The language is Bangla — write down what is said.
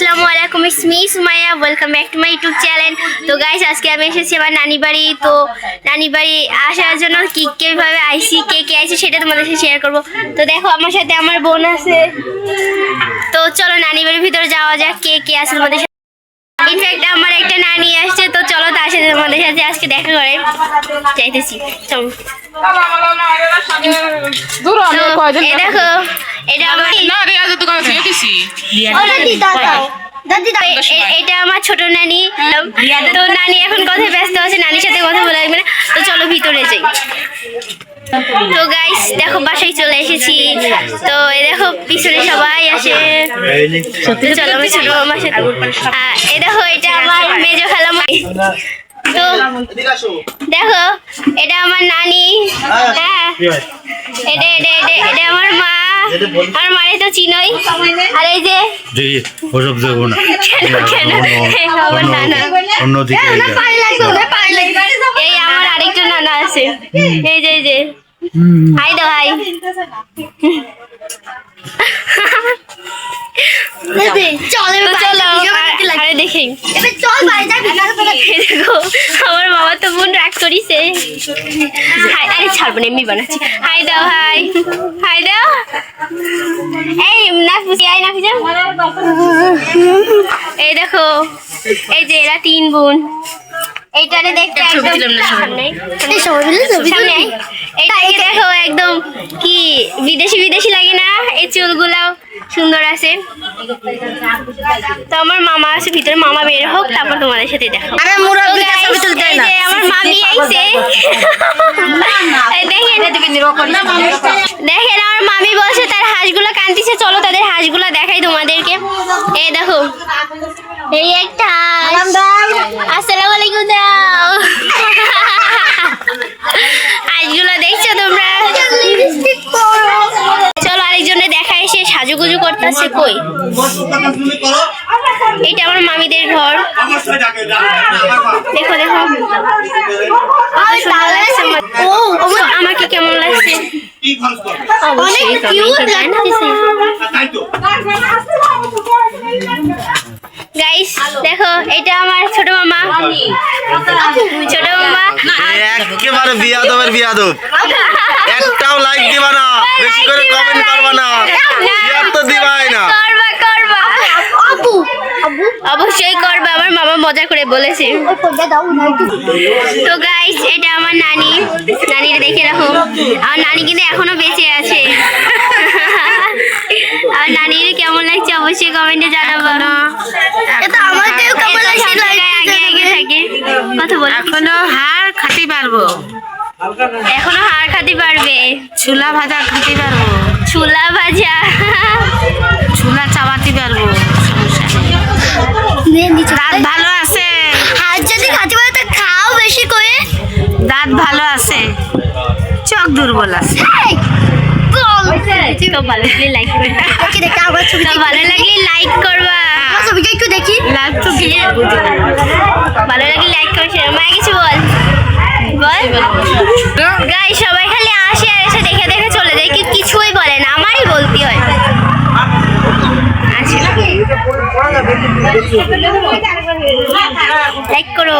আসসালামু আলাইকুম, it's me Sumaiya, welcome back to my YouTube channel. তো গাইস, আজকে আমি এসেছি আমার নানি বাড়ি। তো নানি বাড়ি আসার জন্য কিভাবে আইসি, কে আইসি সেটা তোমাদের সাথে শেয়ার করবো। তো দেখো, আমার সাথে আমার বোন আছে। তো চলো নানি বাড়ির ভিতরে যাওয়া যাক, কে আছে তোমাদের সাথে। ইনফ্যাক্ট আমার একটা নানি আসছে, তো চলো তার সাথে তোমাদের সাথে আজকে দেখা করে চাইতেছি। চলো দেখো, এটা আমার এটা আমার ছোট নানি। তো নানি এখন কথায় ব্যস্ত আছে, নানির সাথে কথা বলা লাগবে না। তো চলো ভিতরে যাই। তো গাইস দেখো, বাসায় চলে এসেছি। তো এই দেখো পিছনে সবাই আসে। চলো আমার ছোট মামার সাথে। এই দেখো, এটা আমার মেজো খালামণি। তো দেখো, এটা আমার নানি। হ্যাঁ, এটা আমার মা। আমার মারে তো চিনোই। আর এই যে আমার নানা, এই আমার আরেকটা নানা আছে। এই যে হাই দাও, হাই। আমার বাবা তো বোন রাগ করিছে। আরে ছাড়বো না, এমনি বানাচ্ছি। হাই দাও, হাই দাও। এই নাফিসা, এই দেখো, এই যে এরা 3 বোন। এইটারে দেখতে একদম এইটাকে দেখো, একদম কি বিদেশি লাগে না? এই চুলগুলাও সুন্দর আছে। তো আমার মামা আছে ভিতরে, মামা বের হোক তারপর তোমাদের সাথে দেখো। আমার মামি আইছে, দেখেন আমার মামি বলছে তার হাঁসগুলো কান্দিছে। চলো তাদের হাঁসগুলো দেখাই তোমাদেরকে। এই দেখো, এই একটা আসসালামু আলাইকুম দাও। হাঁসগুলো দেখছো তোমরা? চলো আরেকজনে দেখা এসে সাজুগুজু করতেছে। কই, এটা আমার মামিদের ঘর। দেখো আমাকে কেমন লাগছে গাইস। দেখো, এটা আমার ছোট মামা। একেবারে বিয়াদব। একটাও লাইক দিবা না, বেশি করে কমেন্ট করবা না, শেয়ার তো দিবাই না। অবশ্যই করবে, আমার মামা মজা করে বলেছে। তো গাইস, এটা আমার নানির দেখে রাখো। আমার নানি কিন্তু এখনো বেঁচে আছে। আর নানির কেমন লাগছে অবশ্যই কমেন্টে জানাবো। আগে থাকে কথা বল। এখনো হাড় খাতি পারবো, ছোলা ভাজা খাতে পারবো, ছোলা চাবাতে পারবো। দাঁত ভালো আছে, আর যদি খাতে পারো তো খাও বেশি করে। দাঁত ভালো আছে, চোখ দুর্বল আছে। তো ভালো লাগলে লাইক করবা, ভালো লাগলে লাইক করবা। ছবিটা একটু দেখি, ভালো লাগলে লাইক করছে। মায়া কিছু বল। গাইস, সবাই খালি আসে আর এসে দেখে চলে যায়, কিছুই বলে না, আমারই বলতে হয়। লাইক করো।